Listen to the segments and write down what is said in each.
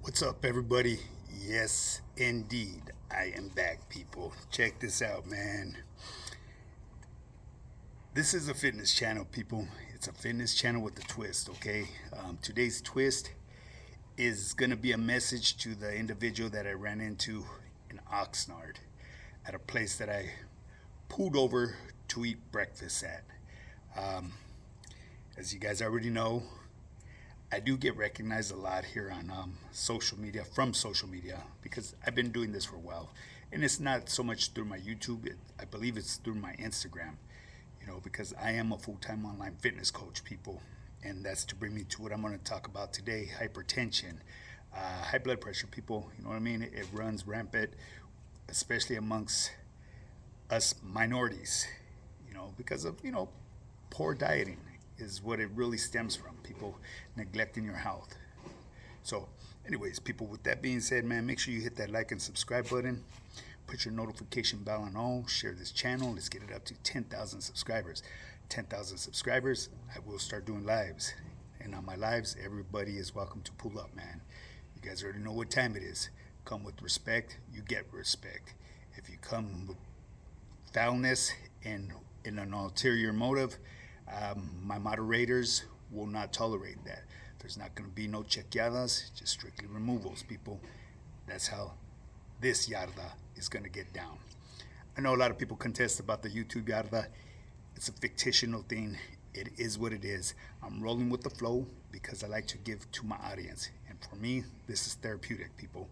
What's up, everybody? Yes, indeed, I am back, people. Check this out, man. This is a fitness channel, people. It's a fitness channel with a twist, okay? Today's twist is going to be a message to the individual that I ran into in Oxnard at a place that I pulled over to eat breakfast at. Um, as you guys already know, I do get recognized a lot here on social media, from social media, because I've been doing this for a while. And it's not so much through my YouTube, I believe it's through my Instagram, because I am a full time online fitness coach, people. And that's to bring me to what I'm going to talk about today: hypertension, high blood pressure, people. You know what I mean? It runs rampant, especially amongst us minorities, because of, poor dieting is what it really stems from. People neglecting your health. So, anyways, people, with that being said, man, make sure you hit that like and subscribe button. Put your notification bell on all. Share this channel. Let's get it up to 10,000 subscribers. 10,000 subscribers, I will start doing lives. And on my lives, everybody is welcome to pull up, man. You guys already know what time it is. Come with respect, you get respect. If you come with foulness and in an ulterior motive, my moderators will not tolerate that. There's not going to be no chequeadas, just strictly removals, people. That's how this yarda is going to get down. I know a lot of people contest about the YouTube yarda. It's a fictional thing. It is what it is. I'm rolling with the flow because I like to give to my audience. And for me, this is therapeutic, people.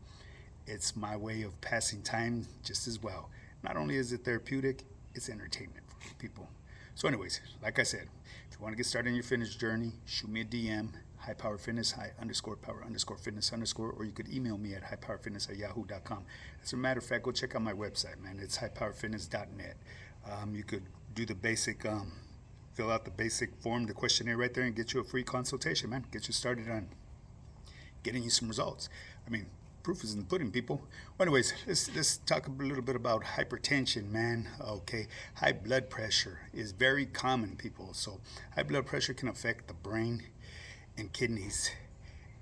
It's my way of passing time just as well. Not only is it therapeutic, it's entertainment for people. So anyways, like I said, if you want to get started on your fitness journey, shoot me a DM, highpowerfitness, high_power_fitness_, or you could email me at highpowerfitness@yahoo.com. As a matter of fact, go check out my website, man. It's highpowerfitness.net. You could do the basic, fill out the basic form, the questionnaire right there, and get you a free consultation, man. Get you started on getting you some results. I mean, proof is in the pudding, people. Well, anyways, let's talk a little bit about hypertension, man. Okay, high blood pressure is very common, people. So high blood pressure can affect the brain and kidneys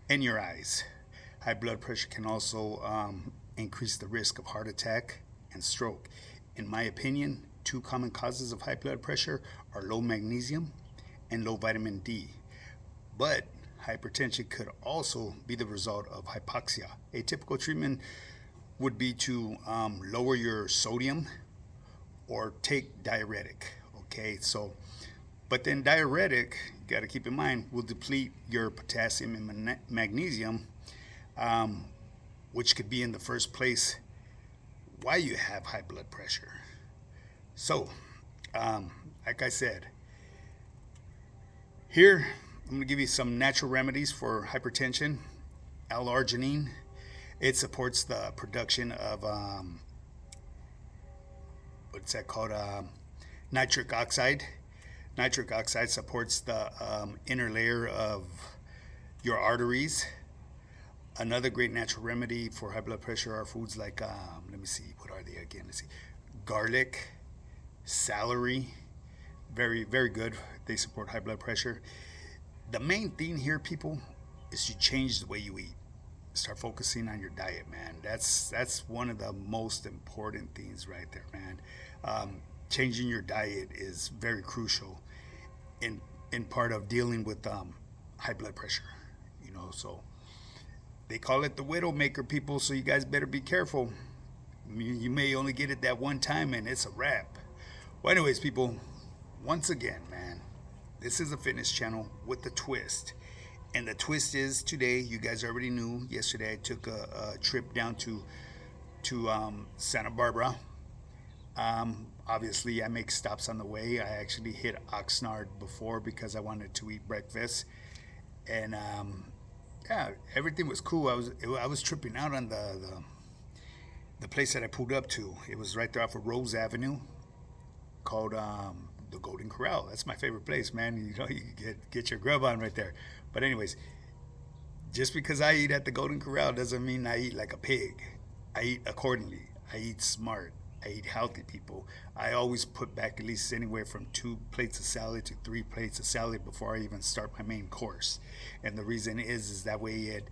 and your eyes. High blood pressure can also increase the risk of heart attack and stroke. In my opinion, two common causes of high blood pressure are low magnesium and low vitamin D. But hypertension could also be the result of hypoxia. A typical treatment would be to lower your sodium or take diuretic. Okay, so, but then diuretic, you got to keep in mind, will deplete your potassium and magnesium, which could be in the first place why you have high blood pressure. So, like I said, here I'm going to give you some natural remedies for hypertension. L-arginine. It supports the production of what's that called? Nitric oxide. Nitric oxide supports the inner layer of your arteries. Another great natural remedy for high blood pressure are foods like, let me see, what are they again? Let's see, garlic, celery. Very, very good. They support high blood pressure. The main thing here, people, is you change the way you eat. Start focusing on your diet, man. That's one of the most important things right there, man. Changing your diet is very crucial in part of dealing with high blood pressure. So they call it the widowmaker, people. So you guys better be careful. You may only get it that one time, and it's a wrap. Well, anyways, people, once again, man, this is a fitness channel with a twist. And the twist is today, you guys already knew, yesterday I took a trip down to Santa Barbara. Obviously, I make stops on the way. I actually hit Oxnard before because I wanted to eat breakfast. And yeah, everything was cool. I was tripping out on the place that I pulled up to. It was right there off of Rose Avenue, called the Golden Corral. That's my favorite place, man. You get your grub on right there. But anyways, just because I eat at the Golden Corral doesn't mean I eat like a pig. I eat accordingly. I eat smart. I eat healthy, people. I always put back at least anywhere from 2 plates of salad to 3 plates of salad before I even start my main course. And the reason is that way it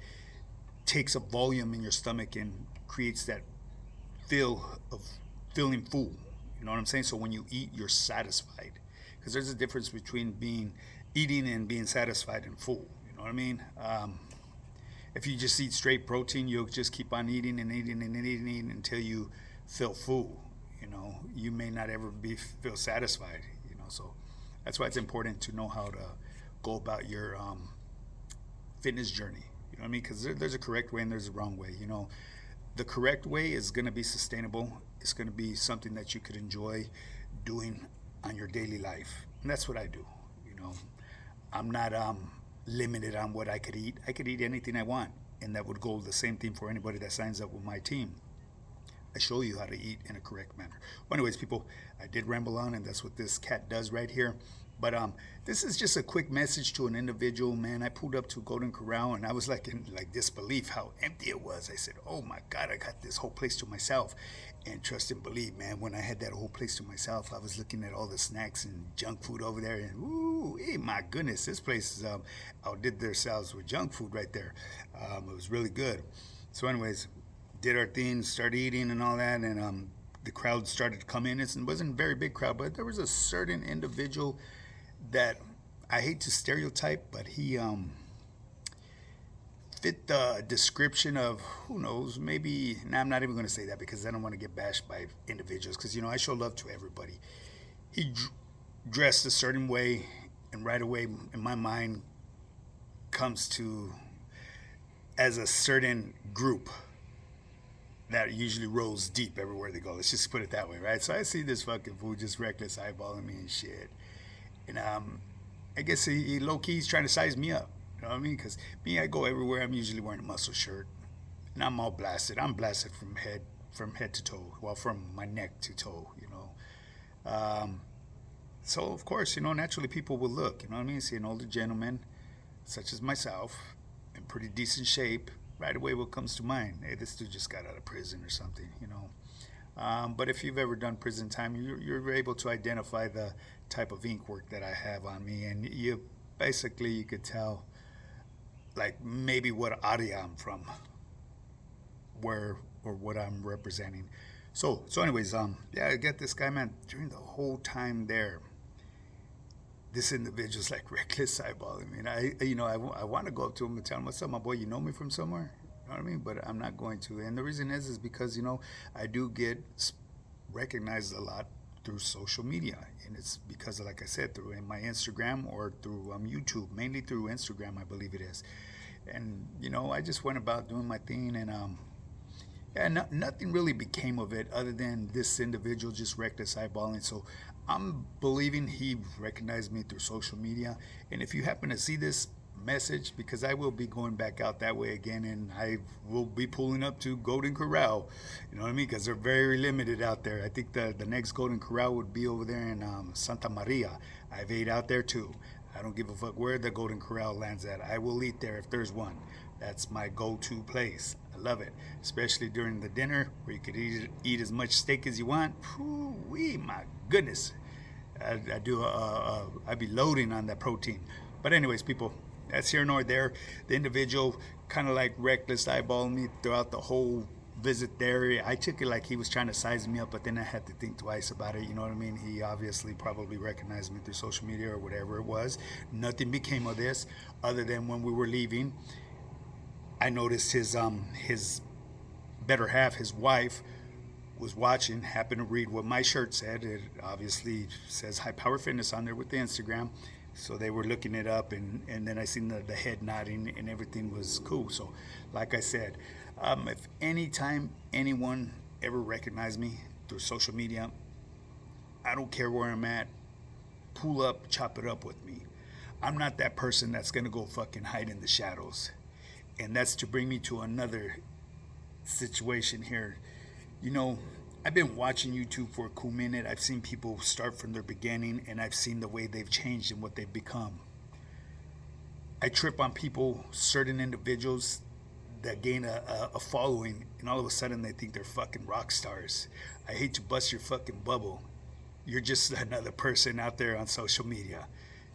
takes up volume in your stomach and creates that feel of feeling full. You know what I'm saying? So when you eat, you're satisfied. Because there's a difference between being eating and being satisfied and full. You know what I mean? If you just eat straight protein, you'll just keep on eating and eating and eating until you feel full. You know, you may not ever feel satisfied. You know, so that's why it's important to know how to go about your fitness journey. You know what I mean? Because there's a correct way and there's a wrong way. You know, the correct way is going to be sustainable. It's going to be something that you could enjoy doing on your daily life, and that's what I do. You know, I'm not limited on what I could eat. I could eat anything I want, and that would go the same thing for anybody that signs up with my team. I show you how to eat in a correct manner. Well, anyways, people, I did ramble on, and that's what this cat does right here. But this is just a quick message to an individual, man. I pulled up to Golden Corral, and I was like in disbelief how empty it was. I said, "Oh my God, I got this whole place to myself." And trust and believe, man, when I had that whole place to myself, I was looking at all the snacks and junk food over there, and ooh, hey, my goodness, this place outdid themselves with junk food right there. It was really good. So, anyways, did our thing, started eating and all that, and the crowd started to come in. It wasn't a very big crowd, but there was a certain individual that I hate to stereotype, but he fit the description of, who knows, maybe, I'm not even going to say that because I don't want to get bashed by individuals, because, you know, I show love to everybody. He dressed a certain way, and right away in my mind comes to as a certain group that usually rolls deep everywhere they go. Let's just put it that way, right? So I see this fucking fool just reckless eyeballing me and shit. And I guess he low-key he's trying to size me up. You know what I mean? Because me, I go everywhere. I'm usually wearing a muscle shirt, and I'm all blasted. I'm blasted from head to toe. Well, from my neck to toe. You know. So of course, you know, naturally people will look. You know what I mean? See an older gentleman, such as myself, in pretty decent shape. Right away, what comes to mind? Hey, this dude just got out of prison or something. You know. But if you've ever done prison time, you're able to identify the type of ink work that I have on me, and you could tell, like, maybe what area I'm from, where or what I'm representing. So anyways, yeah, I get this guy, man. During the whole time there, this individual's like reckless eyeballing me. And I want to go up to him and tell him, "What's up, my boy? You know me from somewhere?" You know what I mean? But I'm not going to. And the reason is because, you know, I do get recognized a lot through social media, and it's because of, like I said, through my Instagram or through YouTube, mainly through Instagram, I believe it is. And, you know, I just went about doing my thing, and yeah, nothing really became of it other than this individual just reckless eyeballing. So I'm believing he recognized me through social media. And if you happen to see this message, because I will be going back out that way again, and I will be pulling up to Golden Corral, you know what I mean, because they're very limited out there. I think the next Golden Corral would be over there in Santa Maria. I've ate out there too. I don't give a fuck where the Golden Corral lands at. I will eat there if there's one. That's my go-to place. I love it, especially during the dinner where you could eat as much steak as you want. Whoo-wee, my goodness. I'd be loading on that protein. But anyways, people, that's here nor there. The individual kind of like reckless eyeballing me throughout the whole visit there. I took it like he was trying to size me up, but then I had to think twice about it. You know what I mean? He obviously probably recognized me through social media or whatever it was. Nothing became of this other than when we were leaving, I noticed his better half, his wife, was watching, happened to read what my shirt said. It obviously says High Power Fitness on there with the Instagram. So they were looking it up, and then I seen the head nodding, and everything was cool. So like I said, if anytime anyone ever recognized me through social media, I don't care where I'm at, pull up, chop it up with me. I'm not that person that's gonna go fucking hide in the shadows. And that's to bring me to another situation here. You know, I've been watching YouTube for a cool minute. I've seen people start from their beginning, and I've seen the way they've changed and what they've become. I trip on people, certain individuals that gain a following, and all of a sudden they think they're fucking rock stars. I hate to bust your fucking bubble. You're just another person out there on social media,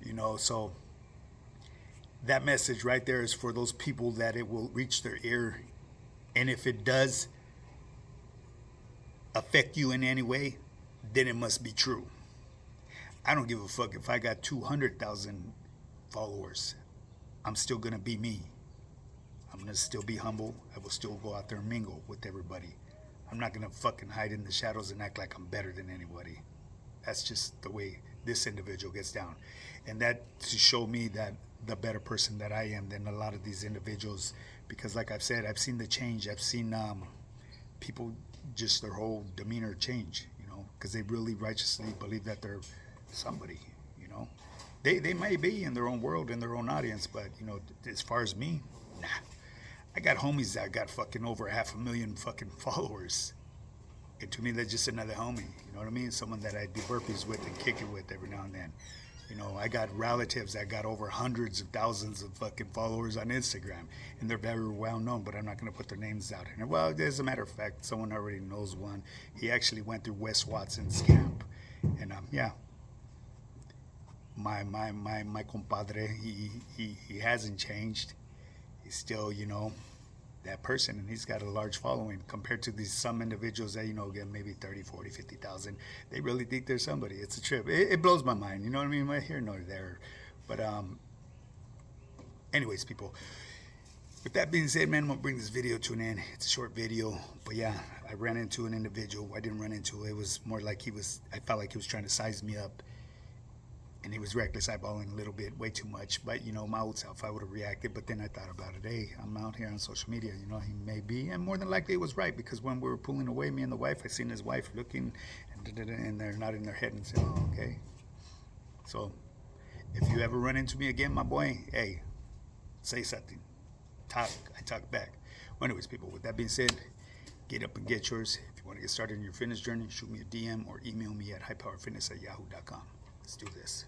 you know. So that message right there is for those people that it will reach their ear. And if it does affect you in any way, then it must be true. I don't give a fuck if I got 200,000 followers. I'm still going to be me. I'm going to still be humble. I will still go out there and mingle with everybody. I'm not going to fucking hide in the shadows and act like I'm better than anybody. That's just the way this individual gets down. And that to show me that the better person that I am than a lot of these individuals. Because like I've said, I've seen the change. I've seen people, just their whole demeanor change, you know, because they really righteously believe that they're somebody, you know. They may be in their own world, in their own audience, but, you know, as far as me, nah. I got homies that got fucking over 500,000 fucking followers. And to me, that's just another homie, you know what I mean? Someone that I do burpees with and kick it with every now and then. You know, I got relatives that got over hundreds of thousands of fucking followers on Instagram, and they're very well known, but I'm not going to put their names out here. Well, as a matter of fact, someone already knows one. He actually went through Wes Watson's camp, and yeah, my compadre, he hasn't changed. He's still, you know, that person, and he's got a large following compared to these some individuals that, you know, get maybe 30, 40, 50,000. They really think they're somebody. It's a trip. It blows my mind, you know what I mean? Here nor there. But anyways, people, with that being said, man, I'm gonna bring this video to an end. It's a short video, but yeah, I ran into an individual. I didn't run into, it was more like I felt like he was trying to size me up, and he was reckless, eyeballing a little bit, way too much. But, you know, my old self, I would have reacted. But then I thought about it. Hey, I'm out here on social media. You know, he may be. And more than likely it was right. Because when we were pulling away, me and the wife, I seen his wife looking. And they're nodding their head and saying, oh, okay. So, if you ever run into me again, my boy, hey, say something. I talk back. Well, anyways, people, with that being said, get up and get yours. If you want to get started in your fitness journey, shoot me a DM or email me at highpowerfitness@yahoo.com. Let's do this.